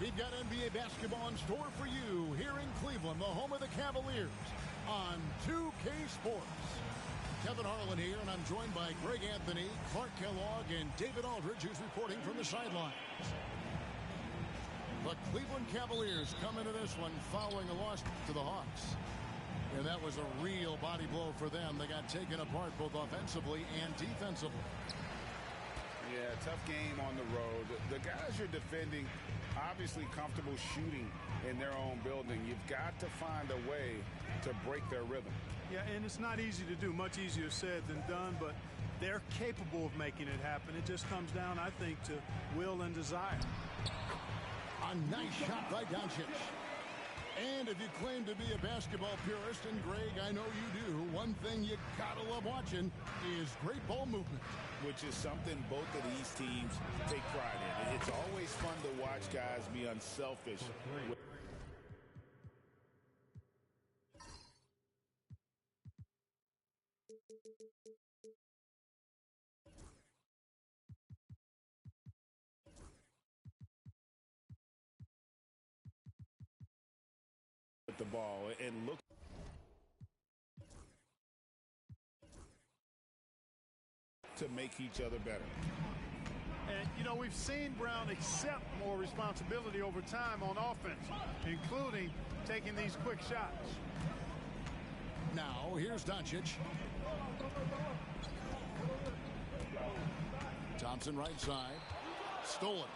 We've got NBA basketball in store for you here in Cleveland, the home of the Cavaliers, on 2K Sports. Kevin Harlan here, and I'm joined by Greg Anthony, Clark Kellogg, and David Aldridge, who's reporting from the sidelines. The Cleveland Cavaliers come into this one following a loss to the Hawks. And that was a real body blow for them. They got taken apart both offensively and defensively. Yeah, tough game on the road. The guys you're defending, obviously comfortable shooting in their own building. You've got to find a way to break their rhythm. Yeah, and it's not easy to do. Much easier said than done, but they're capable of making it happen. It just comes down, I think, to will and desire. A nice shot by Doncic. And if you claim to be a basketball purist, and Greg, I know you do, one thing you gotta love watching is great ball movement. Which is something both of these teams take pride in. It's always fun to watch guys be unselfish. With the ball and look to make each other better. And, you know, we've seen Brown accept more responsibility over time on offense, including taking these quick shots. Now, here's Doncic. Thompson right side. Stolen.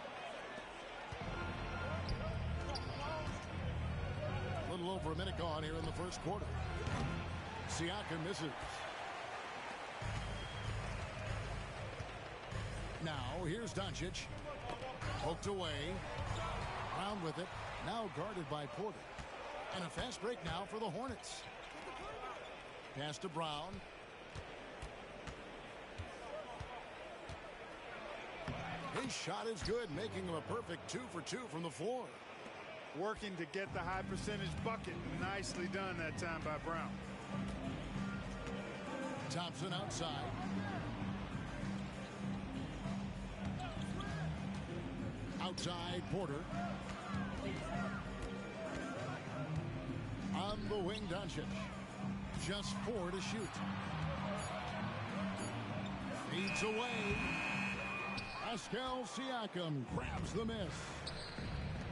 A little over a minute gone here in the first quarter. Siakam misses. Now, here's Doncic. Poked away. Brown with it. Now guarded by Porter. And a fast break now for the Hornets. Pass to Brown. His shot is good, making him a perfect 2 for 2 from the floor. Working to get the high percentage bucket. Nicely done that time by Brown. Thompson outside. Outside Porter. On the wing, Doncic. Just 4 to shoot. Feeds away. Pascal Siakam grabs the miss.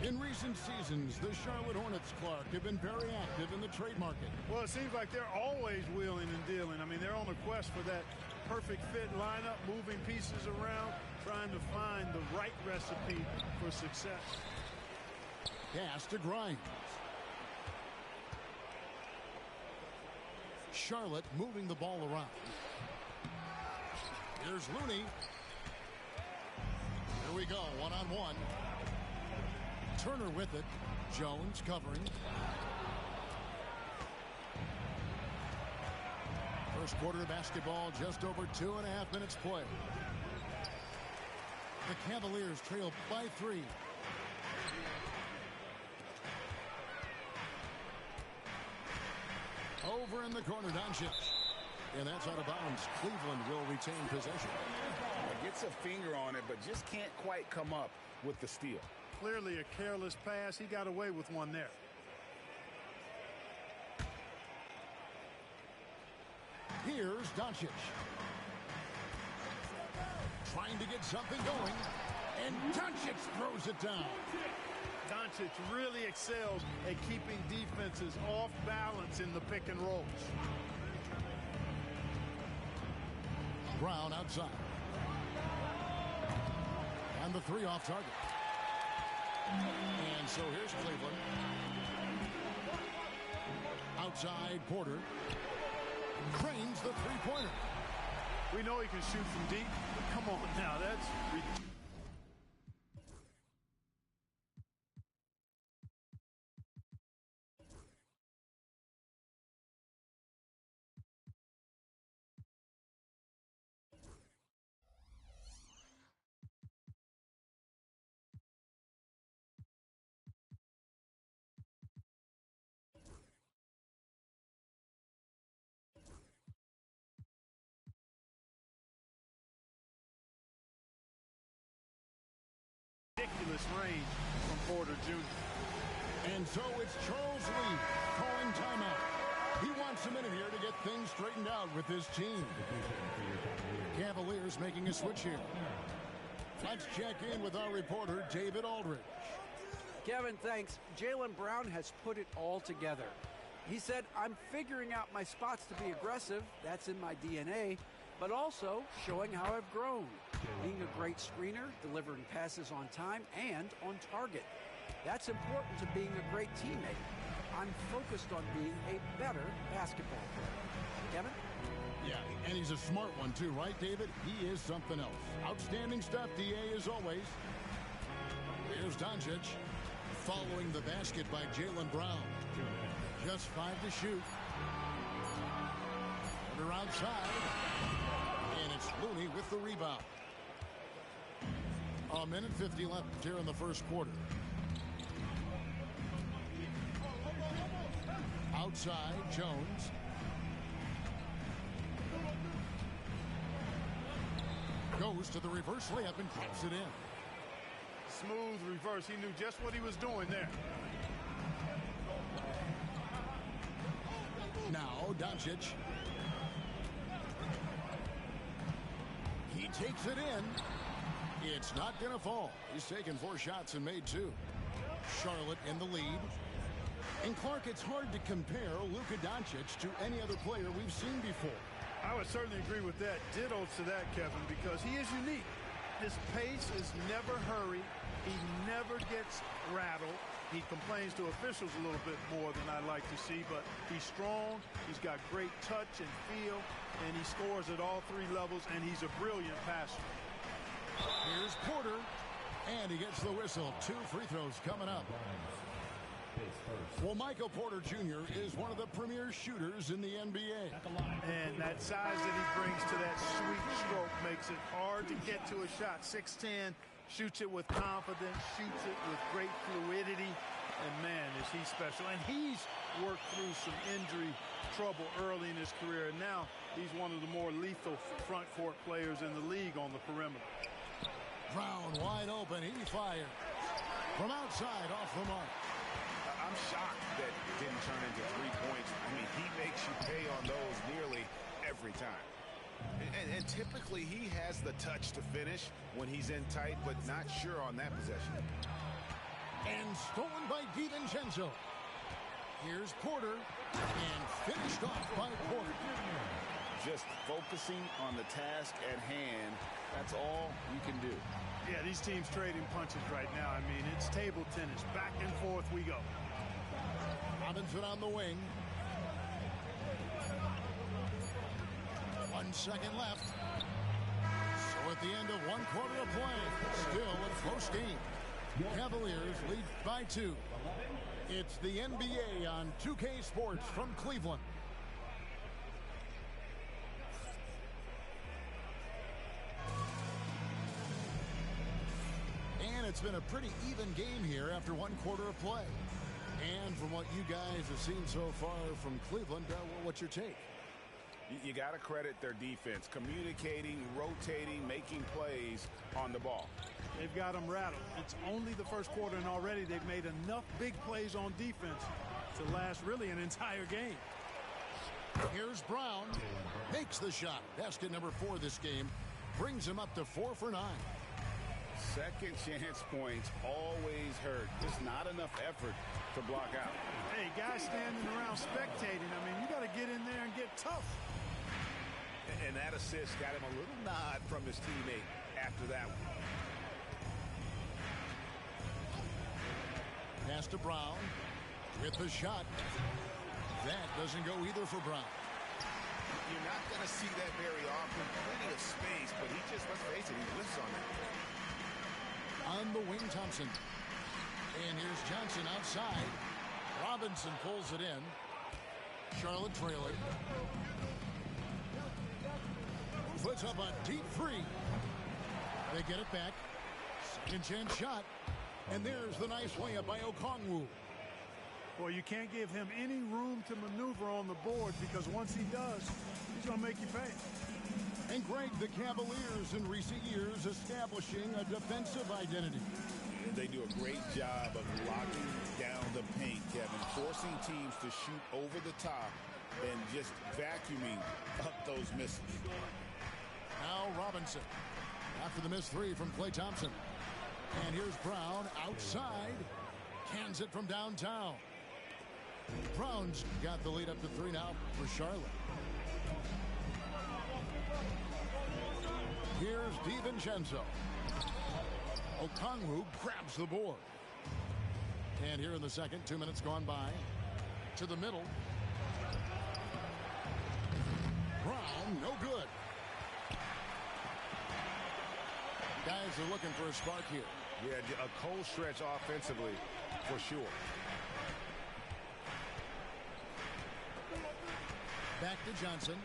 In recent seasons, the Charlotte Hornets, Clark, have been very active in the trade market. Well, it seems like they're always wheeling and dealing. I mean, they're on a quest for that perfect fit lineup, moving pieces around, trying to find the right recipe for success. Pass to Grimes. Charlotte moving the ball around. Here's Looney. Here we go, one-on-one. Turner with it. Jones covering. First quarter of basketball, just over 2.5 minutes play. The Cavaliers trail by 3. Over in the corner, Doncic. And that's out of bounds. Cleveland will retain possession. Gets a finger on it, but just can't quite come up with the steal. Clearly a careless pass. He got away with one there. Here's Doncic. Trying to get something going. And Doncic throws it down. Doncic really excels at keeping defenses off balance in the pick and rolls. Brown outside. And the 3 off target. And so here's Cleveland. Outside Porter. Cranes the 3-pointer. We know he can shoot from deep, but come on now, that's ridiculous. ridiculous range from Porter Jr. And so it's Charles Lee calling timeout. He wants a minute here to get things straightened out with his team. Cavaliers making a switch here. Let's check in with our reporter, David Aldridge. Kevin, thanks. Jaylen Brown has put it all together. He said, I'm figuring out my spots to be aggressive. That's in my DNA. But also showing how I've grown. Being a great screener, delivering passes on time and on target. That's important to being a great teammate. I'm focused on being a better basketball player. Kevin? Yeah, and he's a smart one too, right, David? He is something else. Outstanding stuff, DA, as always. Here's Doncic. Following the basket by Jaylen Brown. Just 5 to shoot. They're outside. And it's Looney with the rebound. A minute 50 left here in the first quarter. Outside, Jones. Goes to the reverse layup and claps it in. Smooth reverse. He knew just what he was doing there. Now, Doncic. He takes it in. It's not going to fall. He's taken 4 shots and made 2. Charlotte in the lead. And Clark, it's hard to compare Luka Doncic to any other player we've seen before. I would certainly agree with that. Ditto to that, Kevin, because he is unique. His pace is never hurried. He never gets rattled. He complains to officials a little bit more than I'd like to see, but he's strong. He's got great touch and feel, and he scores at all 3 levels, and he's a brilliant passer. Here's Porter, and he gets the whistle. 2 free throws coming up. Well, Michael Porter Jr. is one of the premier shooters in the NBA. And that size that he brings to that sweet stroke makes it hard to get to a shot. 6'10", shoots it with confidence, shoots it with great fluidity. And, man, is he special. And he's worked through some injury trouble early in his career. And now he's one of the more lethal front court players in the league on the perimeter. Brown wide open. He fires. From outside, off the mark. I'm shocked that it didn't turn into 3 points. I mean, he makes you pay on those nearly every time. And typically he has the touch to finish when he's in tight, but not sure on that possession. And stolen by DiVincenzo. Here's Porter. And finished off by Porter. Just focusing on the task at hand. That's all you can do. Yeah, these teams trading punches right now. I mean, it's table tennis. Back and forth we go. Robinson on the wing. 1 second left. So at the end of 1 quarter of play, still a close game. Cavaliers lead by 2. It's the NBA on 2K Sports from Cleveland. And it's been a pretty even game here after 1 quarter of play. And from what you guys have seen so far from Cleveland, what's your take? You got to credit their defense. Communicating, rotating, making plays on the ball. They've got them rattled. It's only the first quarter, and already they've made enough big plays on defense to last really an entire game. Here's Brown. Makes the shot. Basket number 4 this game. Brings him up to 4 for 9. Second chance points always hurt. Just not enough effort to block out. Hey, guys standing around spectating. I mean, you got to get in there and get tough. And that assist got him a little nod from his teammate after that one. Pass to Brown with the shot. That doesn't go either for Brown. You're not going to see that very often. Plenty of space, but he just, let's face it, he lifts on it. On the wing, Thompson. And here's Johnson outside. Robinson pulls it in. Charlotte trailing. Puts up a deep 3. They get it back. Second chance shot. And there's the nice layup by Okongwu. Well, you can't give him any room to maneuver on the board, because once he does, he's going to make you pay. And Greg, the Cavaliers in recent years establishing a defensive identity. They do a great job of locking down the paint, Kevin, forcing teams to shoot over the top and just vacuuming up those misses. Now Robinson after the missed three from Klay Thompson. And here's Brown outside. Cans it from downtown. Brown's got the lead up to 3 now for Charlotte. Here's DiVincenzo. Okongwu grabs the board. And here in the second, 2 minutes gone by. To the middle. Brown, no good. Guys are looking for a spark here. Yeah, a cold stretch offensively for sure. Back to Johnson.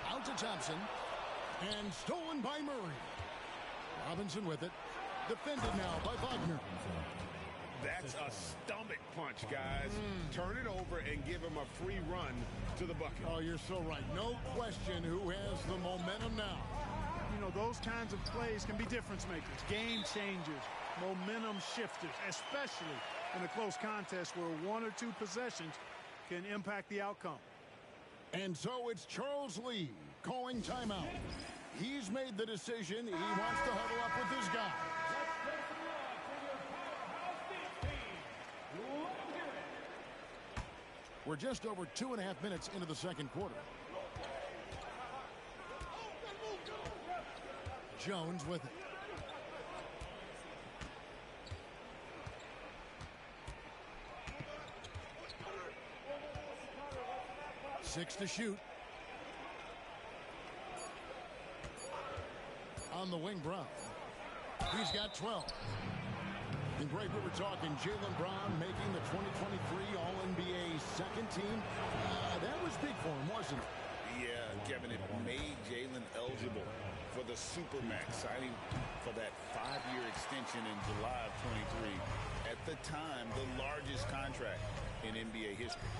Out to Thompson. And stolen by Murray. Robinson with it. Defended now by Wagner. That's a stomach punch, guys. Turn it over and give him a free run to the bucket. Oh, you're so right. No question who has the momentum now. You know, those kinds of plays can be difference makers, game changers, momentum shifters, especially in a close contest where 1 or 2 possessions can impact the outcome. And so it's Charles Lee calling timeout. He's made the decision. He wants to huddle up with his guy. We're just over 2.5 minutes into the second quarter. Jones with it. Six to shoot. On the wing, Brown. He's got 12. And Greg, we were talking Jaylen Brown making the 2023 All-NBA second team. That was big for him, wasn't it? Yeah, Kevin, it made Jaylen eligible for the Supermax, signing for that 5-year extension in July of 23. At the time, the largest contract in NBA history.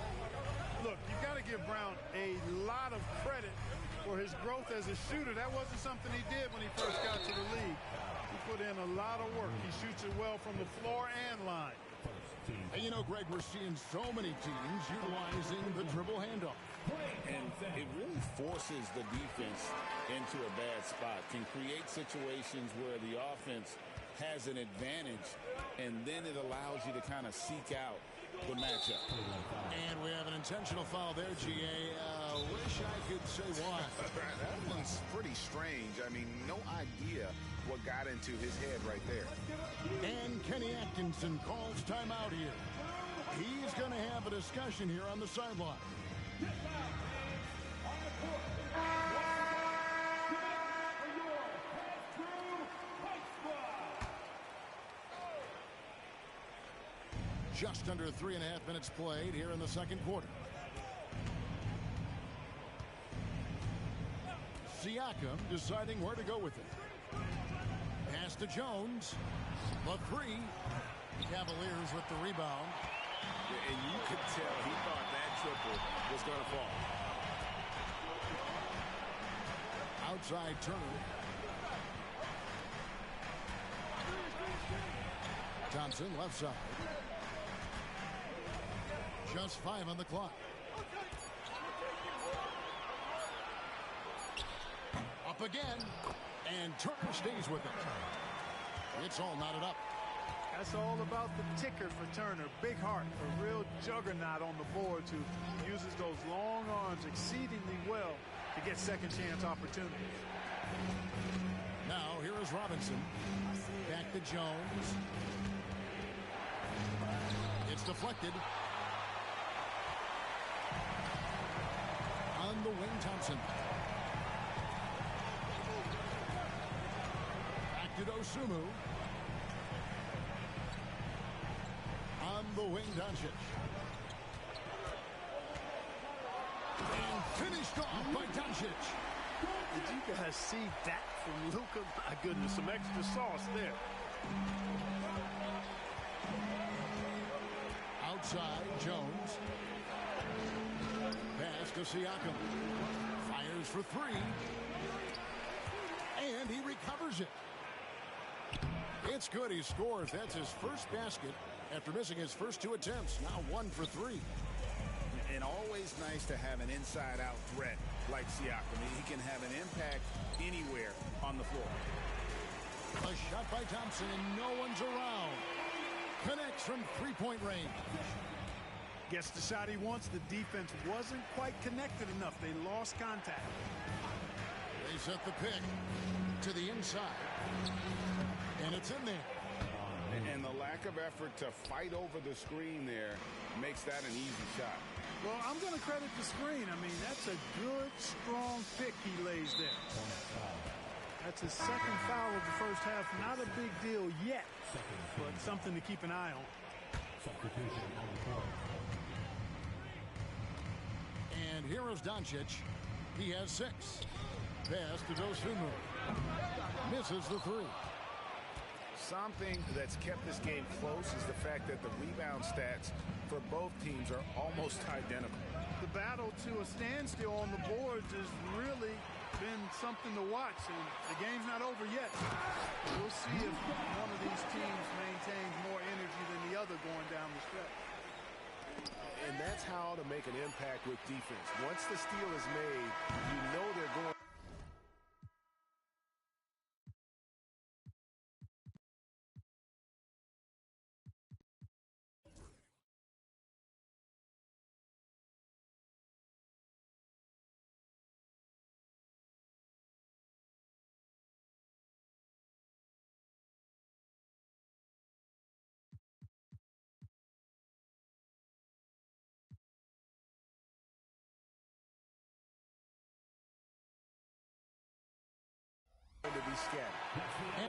Look, you've got to give Brown a lot of credit for his growth as a shooter. That wasn't something he did when he first got to the league. He put in a lot of work. He shoots it well from the floor and line. And you know, Greg, we're seeing so many teams utilizing the dribble handoff. And it really forces the defense into a bad spot, can create situations where the offense has an advantage, and then it allows you to kind of seek out the matchup. And we have an intentional foul there, GA. Wish I could say why. That one's pretty strange. I mean, no idea what got into his head right there. And Kenny Atkinson calls timeout here. He's going to have a discussion here on the sideline. Just under 3.5 minutes played here in the second quarter. Siakam deciding where to go with it. Pass to Jones. The three. Cavaliers with the rebound. And you could tell he thought that triple was going to fall. Outside Turner. Thompson left side. Just 5 on the clock. Up again. And Turner stays with it. It's all knotted up. That's all about the ticker for Turner. Big heart, a real juggernaut on the boards who uses those long arms exceedingly well to get second chance opportunities. Now here is Robinson. Back to Jones. It's deflected. On the wing, Thompson. Back to Dosunmu. On the wing, Doncic. And finished off by Doncic. Did you guys see that from Luka? My goodness, some extra sauce there. Outside, Jones. Pass to Siakam. Fires for three. And he recovers. covers it. It's good. He scores. That's his first basket after missing his first 2 attempts. Now 1 for 3. And always nice to have an inside-out threat like Siakam. He can have an impact anywhere on the floor. A shot by Thompson, and no one's around. Connects from three-point range. Gets the shot he wants. The defense wasn't quite connected enough. They lost contact. They set the pick to the inside. And it's in there. And the lack of effort to fight over the screen there makes that an easy shot. Well, I'm going to credit the screen. I mean, that's a good, strong pick he lays there. That's his second foul of the first half. Not a big deal yet, but something to keep an eye on. Substitution on the court. And here is Doncic. He has 6. Pass to Dosunmu. Misses the 3. Something that's kept this game close is the fact that the rebound stats for both teams are almost identical. The battle to a standstill on the boards has really been something to watch, and the game's not over yet. We'll see if one of these teams maintains more energy than the other going down the stretch. And that's how to make an impact with defense. Once the steal is made, you know they're going. To be scattered.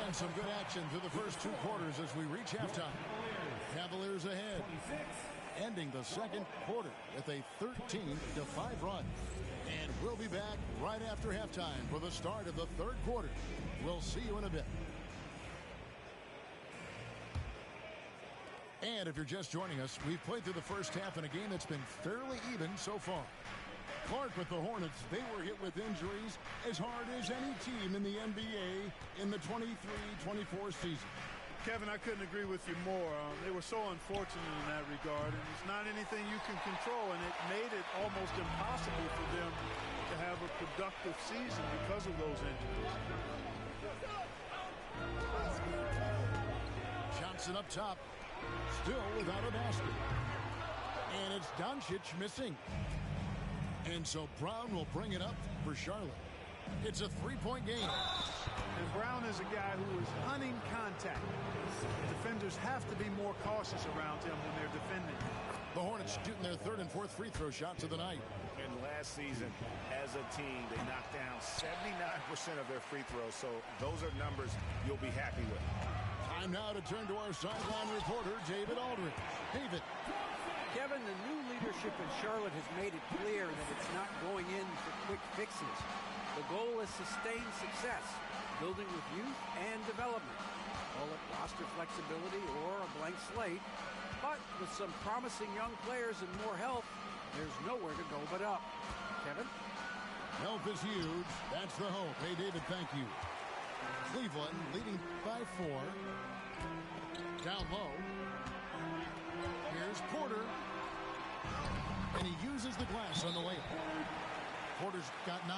And some good action through the first 2 quarters as we reach halftime. Cavaliers ahead. Ending the second quarter with a 13-5 run. And we'll be back right after halftime for the start of the third quarter. We'll see you in a bit. And if you're just joining us, we've played through the first half in a game that's been fairly even so far. Clark with the Hornets, they were hit with injuries as hard as any team in the NBA in the 23-24 season. Kevin, I couldn't agree with you more. They were so unfortunate in that regard, and it's not anything you can control, and it made it almost impossible for them to have a productive season because of those injuries. Johnson up top, still without a basket. And it's Doncic missing. And so Brown will bring it up for Charlotte. It's a 3-point game. And Brown is a guy who is hunting contact. Defenders have to be more cautious around him when they're defending. The Hornets shooting their 3rd and 4th free throw shots of the night. And last season, as a team, they knocked down 79% of their free throws. So those are numbers you'll be happy with. Time now to turn to our sideline reporter, David Aldridge. David. Kevin, the new leadership in Charlotte has made it clear that it's not going in for quick fixes. The goal is sustained success, building with youth and development. Call it roster flexibility or a blank slate. But with some promising young players and more help, there's nowhere to go but up. Kevin? Help is huge. That's the hope. Hey, David, thank you. Cleveland leading by 4. Down low. Here's Porter. And he uses the glass on the layup. Porter's got 9.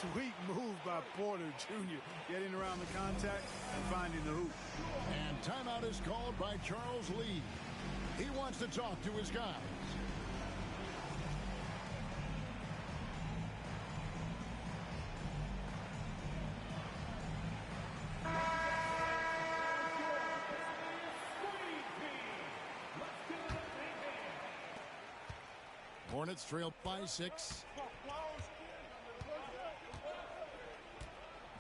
Sweet move by Porter Jr. Getting around the contact and finding the hoop. And timeout is called by Charles Lee. He wants to talk to his guys. Hornets trail by 6.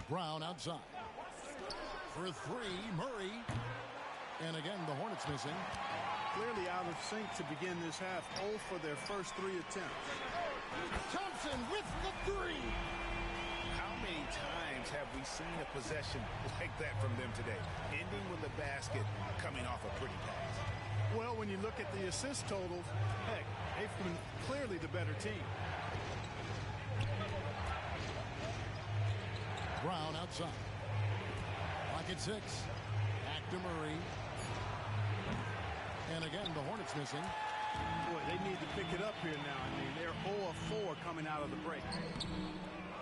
Brown outside. For three, Murray. And again, the Hornets missing. Clearly out of sync to begin this half. 0 for their first 3 attempts. Thompson with the three. How many times have we seen a possession like that from them today? Ending with a basket, coming off a pretty pass. Well, when you look at the assist totals, heck, they've been clearly the better team. Brown outside. Clock at 6. Back to Murray. And again, the Hornets missing. Boy, they need to pick it up here now. I mean, they're 0 of 4 coming out of the break.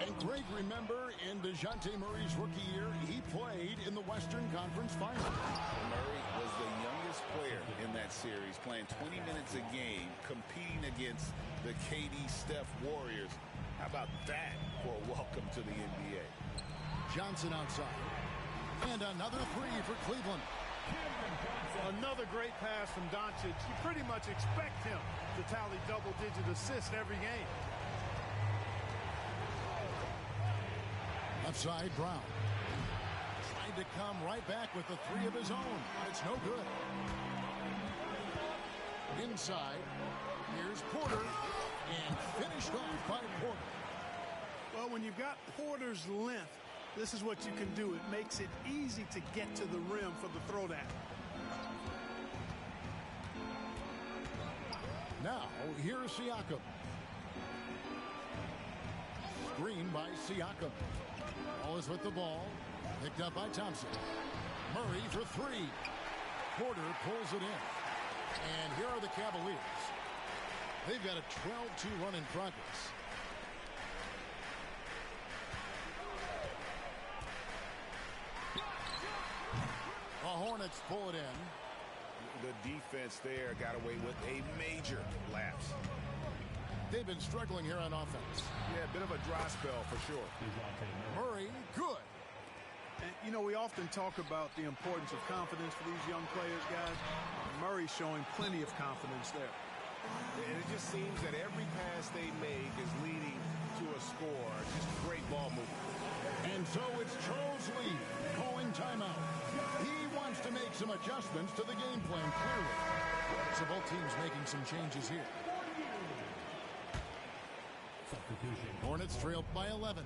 And Greg, remember, in DeJounte Murray's rookie year, he played in the Western Conference Finals. Murray was the youngest player in that series, playing 20 minutes a game, competing against the KD Steph Warriors. How about that for a welcome to the NBA? Johnson outside. And another three for Cleveland. Another great pass from Doncic. You pretty much expect him to tally double-digit assists every game. Left side, Brown. Tried to come right back with the three of his own, but it's no good. Inside, here's Porter, and finished off by Porter. Well, when you've got Porter's length, this is what you can do. It makes it easy to get to the rim for the throwdown. Now, here's Siakam. Screen by Siakam. Wallace with the ball. Picked up by Thompson. Murray for three. Porter pulls it in. And here are the Cavaliers. They've got a 12-2 run in progress. The Hornets pull it in. The defense there got away with a major lapse. They've been struggling here on offense. Yeah, a bit of a dry spell for sure. Murray, good. And, you know, we often talk about the importance of confidence for these young players, guys. Murray's showing plenty of confidence there. And it just seems that every pass they make is leading to a score. Just great ball movement. And so it's Charles Lee calling timeout. He wants to make some adjustments to the game plan, clearly. So both teams making some changes here. Substitution. Hornets trail by 11.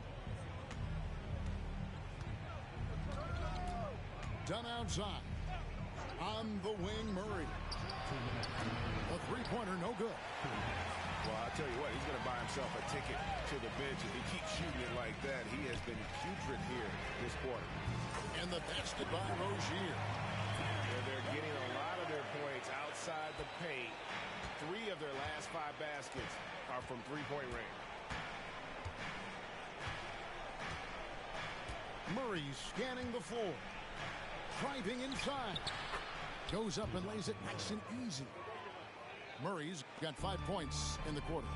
Done outside. On the wing, Murray. A three-pointer, no good. Well, I'll tell you what, he's going to buy himself a ticket to the bench. If he keeps shooting it like that, he has been putrid here this quarter. And the basket by Rozier. Yeah, they're getting a lot of their points outside the paint. 3 of their last 5 baskets are from three-point range. Murray scanning the floor. Driving inside. Goes up and lays it nice and easy. Murray's got 5 points in the quarter.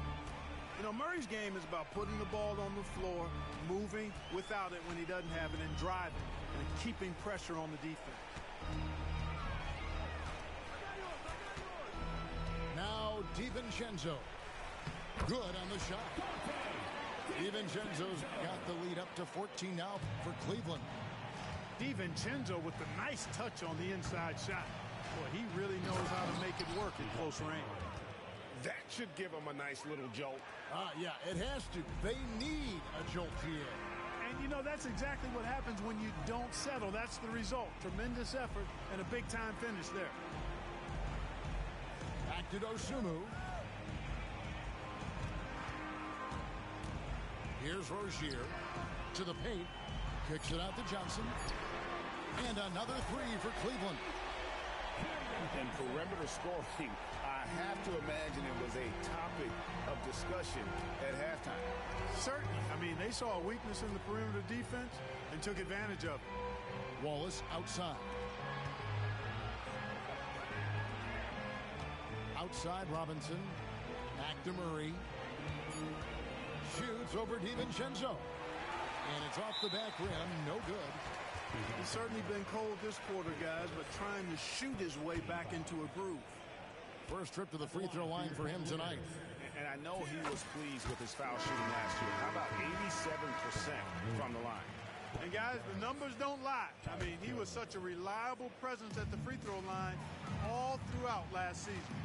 You know, Murray's game is about putting the ball on the floor, moving without it when he doesn't have it, and driving and keeping pressure on the defense. Now DiVincenzo. Good on the shot. DiVincenzo's got the lead up to 14 now for Cleveland. DiVincenzo with the nice touch on the inside shot. Boy, he really knows how to make it work at close range. That should give him a nice little jolt. Yeah, it has to. They need a jolt here. And, you know, that's exactly what happens when you don't settle. That's the result. Tremendous effort and a big-time finish there. Back to Dosunmu. Here's Rozier to the paint. Kicks it out to Johnson. And another three for Cleveland. And perimeter scoring, I have to imagine it was a topic of discussion at halftime. Certainly. I mean, they saw a weakness in the perimeter defense and took advantage of it. Wallace outside. Outside Robinson. Back to Murray. Shoots over DiVincenzo. And it's off the back rim. No good. He's certainly been cold this quarter, guys, but trying to shoot his way back into a groove. First trip to the free throw line for him tonight. And I know he was pleased with his foul shooting last year. How about 87% from the line? And guys, the numbers don't lie. I mean, he was such a reliable presence at the free throw line all throughout last season.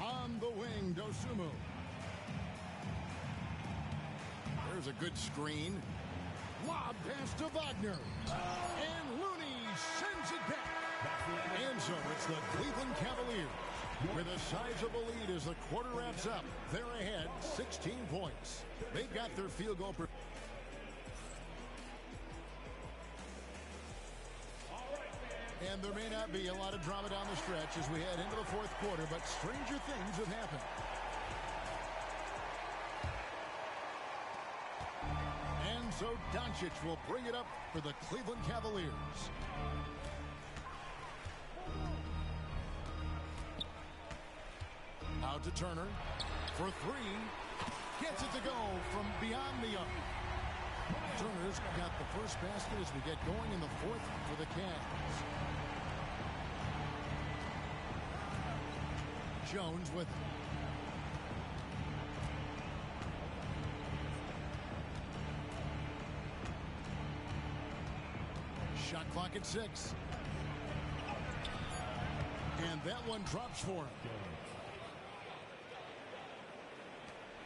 On the wing, Dosunmu. There's a good screen. Lob pass to Wagner. And Looney sends it back. And so it's the Cleveland Cavaliers with a sizable lead as the quarter wraps up. They're ahead 16 points. They've got their field goal. And there may not be a lot of drama down the stretch as we head into the fourth quarter, but stranger things have happened. And so Doncic will bring it up for the Cleveland Cavaliers. Out to Turner for three. Gets it to go from beyond the arc. Turner's got the first basket as we get going in the fourth for the Cavs. Jones with it. Shot clock at 6. And that one drops for him.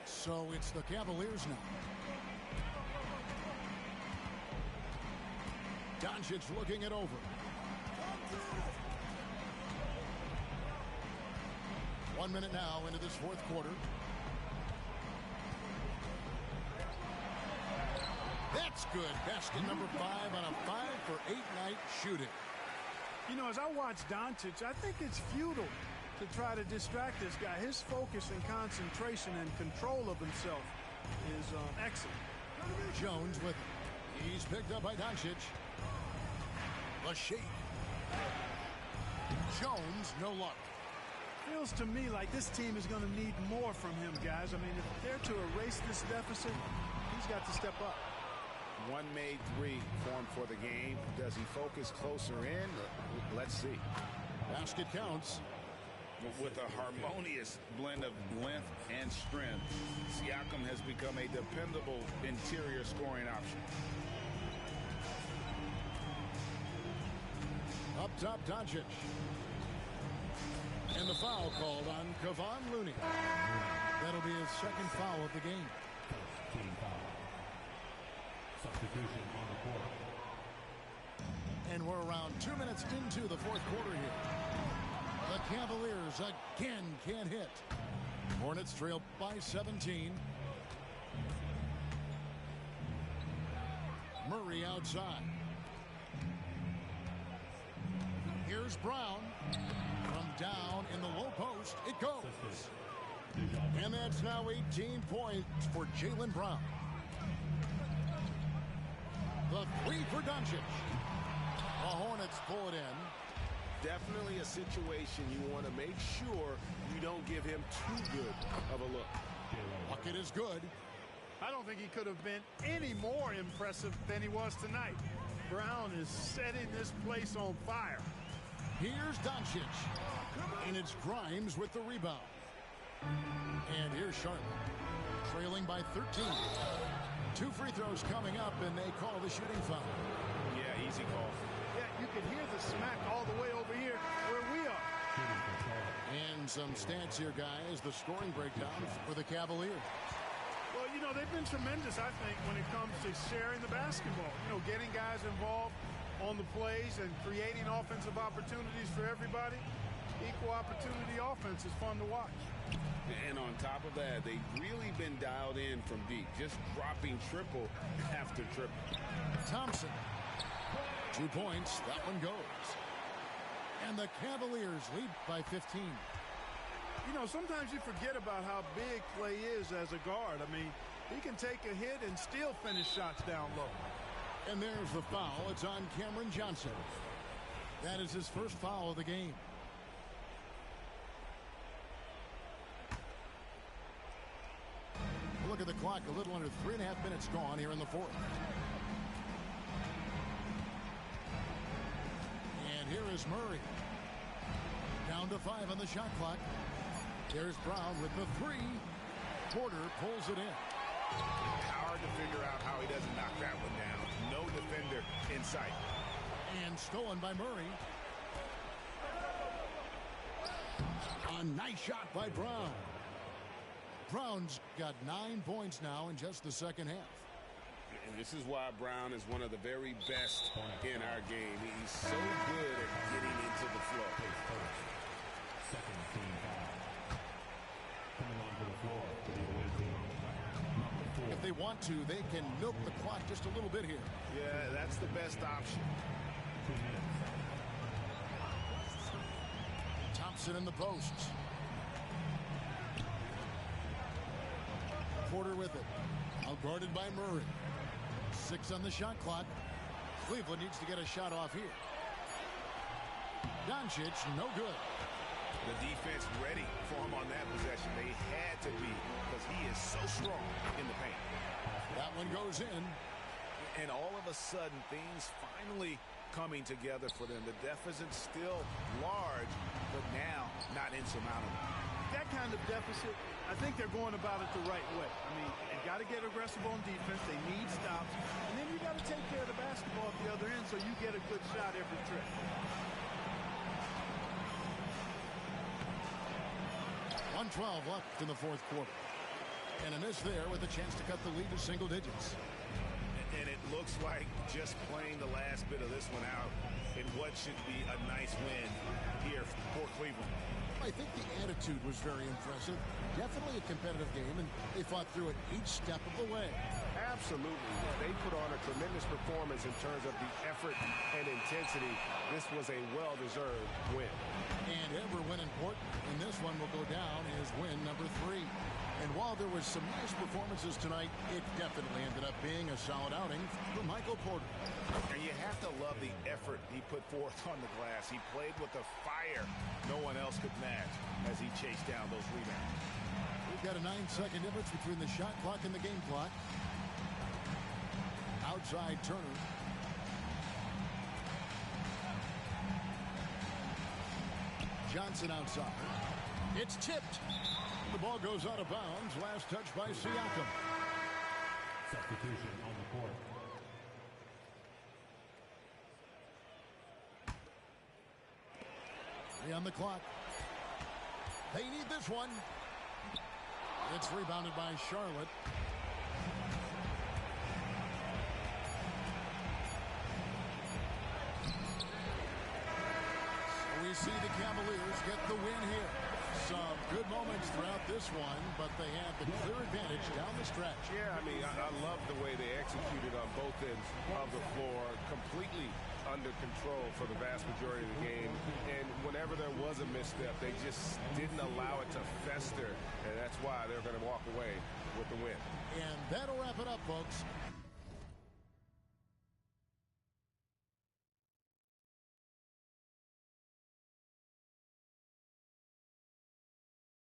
So it's the Cavaliers now. Doncic looking it over. 1 minute now into this fourth quarter. That's good. Basket number 5 on a 5-for-8 night shooting. You know, as I watch Doncic, I think it's futile to try to distract this guy. His focus and concentration and control of himself is excellent. Jones with it. He's picked up by Doncic. A shake. Jones, no luck. Feels to me like this team is going to need more from him, guys. I mean, if they're to erase this deficit, he's got to step up. One made three formed for the game. Does he focus closer in? Let's see. Basket counts. With a harmonious blend of length and strength, Siakam has become a dependable interior scoring option. Up top, Doncic. And the foul called on Kevon Looney. That'll be his second foul of the game. Team foul. Substitution on the court. And we're around 2 minutes into the fourth quarter here. The Cavaliers again can't hit. Hornets trail by 17. Murray outside. Here's Brown. From down in the low post, it goes. And that's now 18 points for Jaylen Brown. The three for Doncic. The Hornets pull it in. Definitely a situation you want to make sure you don't give him too good of a look. Bucket is good. I don't think he could have been any more impressive than he was tonight. Brown is setting this place on fire. Here's Doncic. And it's Grimes with the rebound. And here's Charlotte. Trailing by 13. 2 free throws coming up, and they call the shooting foul. Yeah, easy call. Yeah, you can hear the smack all the way over here where we are. And some stats here, guys. The scoring breakdown for the Cavaliers. Well, you know, they've been tremendous, I think, when it comes to sharing the basketball. You know, getting guys involved on the plays and creating offensive opportunities for everybody. Equal opportunity offense is fun to watch. And on top of that, they've really been dialed in from deep, just dropping triple after triple. Thompson. 2 points. That one goes. And the Cavaliers lead by 15. You know, sometimes you forget about how big Clay is as a guard. I mean, he can take a hit and still finish shots down low. And there's the foul. It's on Cameron Johnson. That is his first foul of the game. Look at the clock. A little under 3.5 minutes gone here in the fourth. And here is Murray. Down to 5 on the shot clock. There's Brown with the 3. Porter pulls it in. Hard to figure out how he doesn't knock that one down. No defender in sight. And stolen by Murray. A nice shot by Brown. Brown's got 9 points now in just the second half. And this is why Brown is one of the very best in our game. He's so good at getting into the flow. Second team foul. Coming onto the floor for the away team. Number 4. If they want to, they can milk the clock just a little bit here. Yeah, that's the best option. 2 minutes. Thompson in the posts. Porter with it. Outguarded by Murray. 6 on the shot clock. Cleveland needs to get a shot off here. Doncic, no good. The defense ready for him on that possession. They had to be because he is so strong in the paint. That one goes in. And all of a sudden, things finally coming together for them. The deficit's still large, but now not insurmountable. That kind of deficit, I think they're going about it the right way. I mean, they got to get aggressive on defense. They need stops. And then you got to take care of the basketball at the other end so you get a good shot every trip. 1:12 left in the fourth quarter. And a miss there with a chance to cut the lead to single digits. And it looks like just playing the last bit of this one out in what should be a nice win here for Cleveland. I think the attitude was very impressive. Definitely a competitive game, and they fought through it each step of the way. Absolutely. They put on a tremendous performance in terms of the effort and intensity. This was a well-deserved win. And ever win important, and this one will go down as win number 3. And while there was some nice performances tonight, it definitely ended up being a solid outing for Michael Porter. And you have to love the effort he put forth on the glass. He played with a fire no one else could match as he chased down those rebounds. We've got a 9-second difference between the shot clock and the game clock. Outside Turner. Johnson outside. It's tipped. The ball goes out of bounds. Last touch by Siakam. Substitution on the court. On the clock. They need this one. It's rebounded by Charlotte. So we see the Cavaliers get the win here. Some good moments throughout this one, but they had the clear advantage down the stretch. Yeah, I mean, I love the way they executed on both ends of the floor. Completely under control for the vast majority of the game. And whenever there was a misstep, they just didn't allow it to fester. And that's why they're going to walk away with the win. And that'll wrap it up, folks.